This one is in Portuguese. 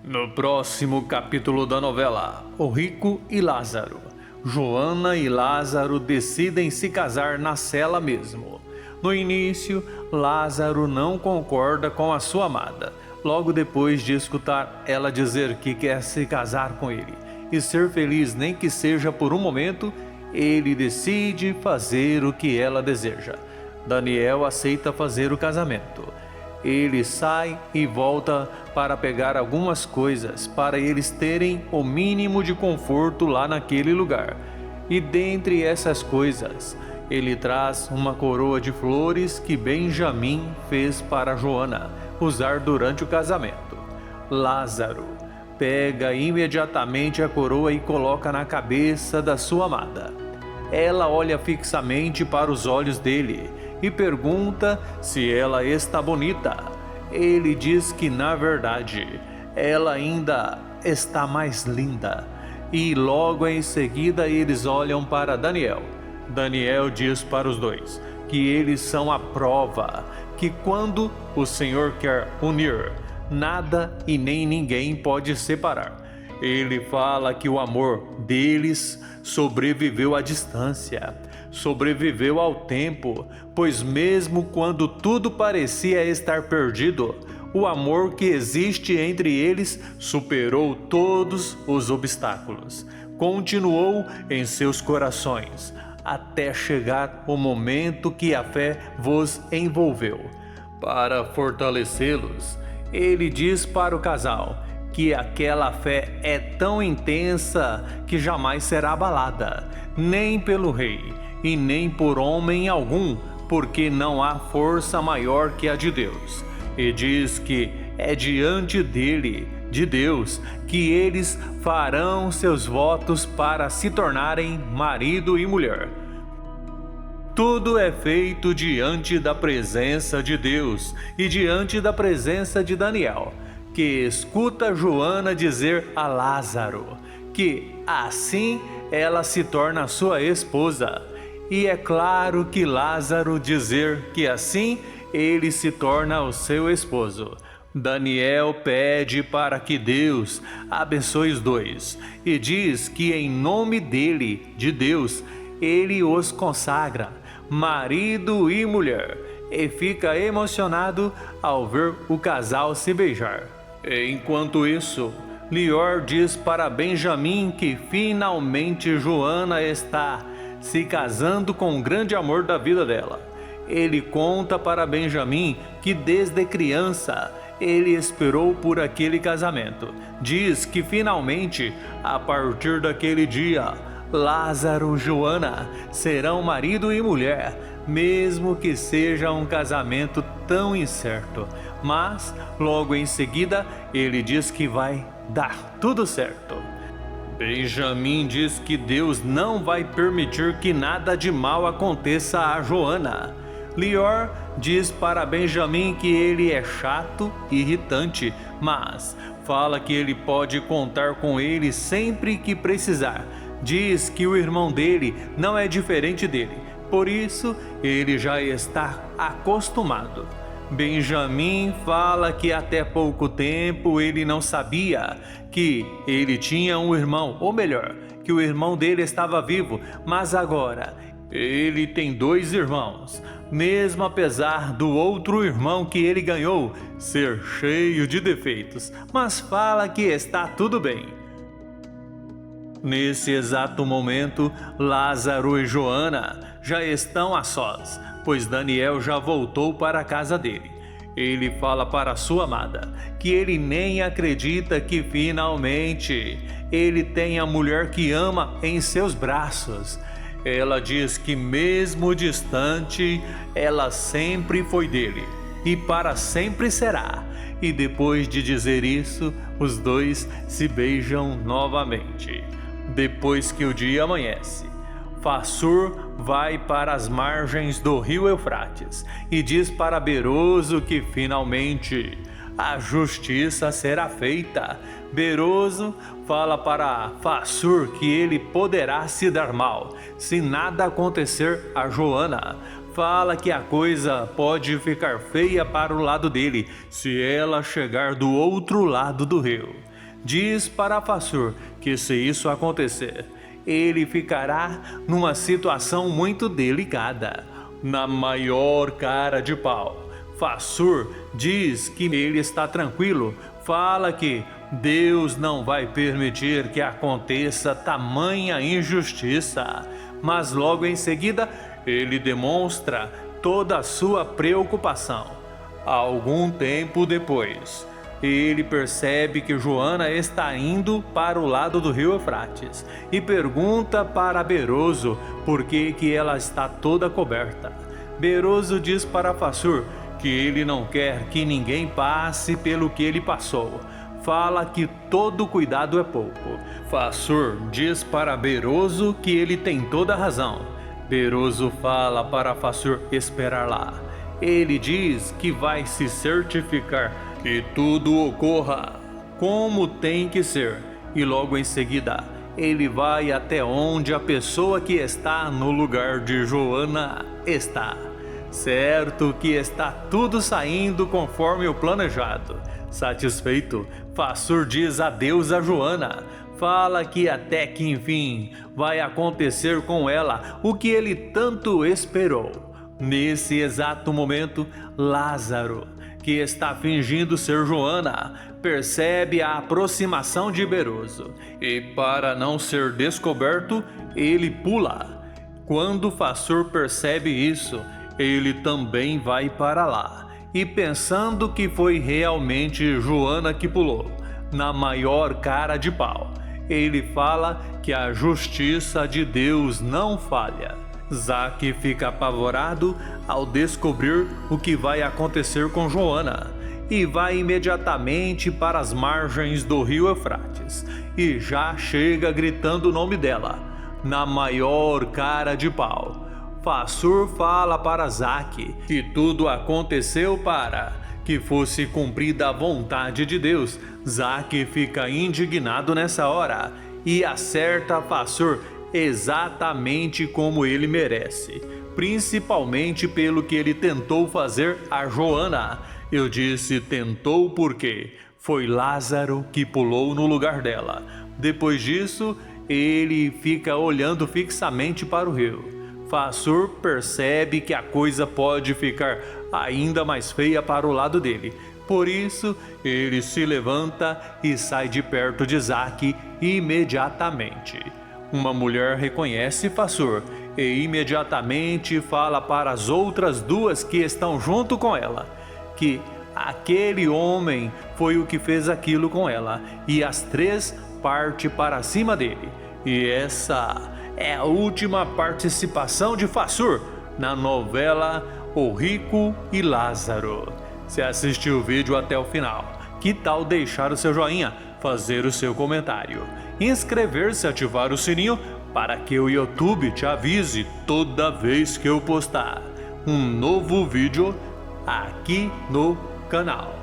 No próximo capítulo da novela, O Rico e Lázaro, Joana e Lázaro decidem se casar na cela mesmo. No início, Lázaro não concorda com a sua amada, logo depois de escutar ela dizer que quer se casar com ele e ser feliz, nem que seja por um momento, ele decide fazer o que ela deseja. Daniel aceita fazer o casamento. Ele sai e volta para pegar algumas coisas para eles terem o mínimo de conforto lá naquele lugar. E dentre essas coisas, ele traz uma coroa de flores que Benjamim fez para Joana usar durante o casamento. Lázaro pega imediatamente a coroa e coloca na cabeça da sua amada. Ela olha fixamente para os olhos dele e pergunta se ela está bonita. Ele diz que, na verdade, ela ainda está mais linda. E logo em seguida eles olham para Daniel. Daniel diz para os dois que eles são a prova, que quando o Senhor quer unir, nada e nem ninguém pode separar. Ele fala que o amor deles sobreviveu à distância, sobreviveu ao tempo, pois mesmo quando tudo parecia estar perdido, o amor que existe entre eles superou todos os obstáculos, continuou em seus corações, até chegar o momento que a fé vos envolveu. Para fortalecê-los, ele diz para o casal que aquela fé é tão intensa que jamais será abalada, nem pelo rei e nem por homem algum, porque não há força maior que a de Deus. E diz que é diante dele, de Deus, que eles farão seus votos para se tornarem marido e mulher. Tudo é feito diante da presença de Deus e diante da presença de Daniel, que escuta Joana dizer a Lázaro que assim ela se torna sua esposa. E é claro que Lázaro dizer que assim ele se torna o seu esposo. Daniel pede para que Deus abençoe os dois e diz que em nome dele, de Deus, ele os consagra, marido e mulher, e fica emocionado ao ver o casal se beijar. Enquanto isso, Lior diz para Benjamim que finalmente Joana está se casando com o grande amor da vida dela. Ele conta para Benjamim que desde criança ele esperou por aquele casamento. Diz que finalmente, a partir daquele dia, Lázaro e Joana serão marido e mulher, mesmo que seja um casamento tão incerto. Mas, logo em seguida, ele diz que vai dar tudo certo. Benjamim diz que Deus não vai permitir que nada de mal aconteça a Joana. Lior diz para Benjamim que ele é chato e irritante, mas fala que ele pode contar com ele sempre que precisar. Diz que o irmão dele não é diferente dele, por isso ele já está acostumado. Benjamim fala que até pouco tempo ele não sabia que ele tinha um irmão, ou melhor, que o irmão dele estava vivo, mas agora ele tem dois irmãos, mesmo apesar do outro irmão que ele ganhou ser cheio de defeitos, mas fala que está tudo bem. Nesse exato momento, Lázaro e Joana já estão a sós, pois Daniel já voltou para a casa dele. Ele fala para sua amada que ele nem acredita que finalmente ele tem a mulher que ama em seus braços. Ela diz que mesmo distante, ela sempre foi dele e para sempre será. E depois de dizer isso, os dois se beijam novamente. Depois que o dia amanhece, Fassur vai para as margens do rio Eufrates e diz para Beroso que finalmente a justiça será feita. Beroso fala para Fassur que ele poderá se dar mal se nada acontecer a Joana. Fala que a coisa pode ficar feia para o lado dele se ela chegar do outro lado do rio. diz para Fassur que se isso acontecer, ele ficará numa situação muito delicada, na maior cara de pau. Fassur diz que ele está tranquilo, fala que Deus não vai permitir que aconteça tamanha injustiça, mas logo em seguida ele demonstra toda a sua preocupação. Algum tempo depois, ele percebe que Joana está indo para o lado do rio Eufrates e pergunta para Beroso por que ela está toda coberta. Beroso diz para Fassur que ele não quer que ninguém passe pelo que ele passou. Fala que todo cuidado é pouco. Fassur diz para Beroso que ele tem toda a razão. Beroso fala para Fassur esperar lá. Ele diz que vai se certificar que tudo ocorra como tem que ser, e logo em seguida ele vai até onde a pessoa que está no lugar de Joana está. Certo que está tudo saindo conforme o planejado. Satisfeito, Fassur diz adeus a Joana. Fala que até que enfim vai acontecer com ela o que ele tanto esperou. Nesse exato momento, Lázaro, que está fingindo ser Joana, percebe a aproximação de Beroso e, para não ser descoberto, ele pula. Quando Fassur percebe isso, ele também vai para lá, e pensando que foi realmente Joana que pulou, na maior cara de pau, ele fala que a justiça de Deus não falha. Zaque fica apavorado ao descobrir o que vai acontecer com Joana e vai imediatamente para as margens do rio Eufrates e já chega gritando o nome dela, na maior cara de pau. Fassur fala para Zaque que tudo aconteceu para que fosse cumprida a vontade de Deus. Zaque fica indignado nessa hora e acerta Fassur exatamente como ele merece, principalmente pelo que ele tentou fazer a Joana. Eu disse tentou porque foi Lázaro que pulou no lugar dela. Depois disso, ele fica olhando fixamente para o rio. Fassur percebe que a coisa pode ficar ainda mais feia para o lado dele. Por isso, ele se levanta e sai de perto de Zaque imediatamente. Uma mulher reconhece Fassur e imediatamente fala para as outras duas que estão junto com ela que aquele homem foi o que fez aquilo com ela, e as três partem para cima dele. E essa é a última participação de Fassur na novela O Rico e Lázaro. Se assistiu o vídeo até o final, que tal deixar o seu joinha, fazer o seu comentário, inscrever-se e ativar o sininho para que o YouTube te avise toda vez que eu postar um novo vídeo aqui no canal.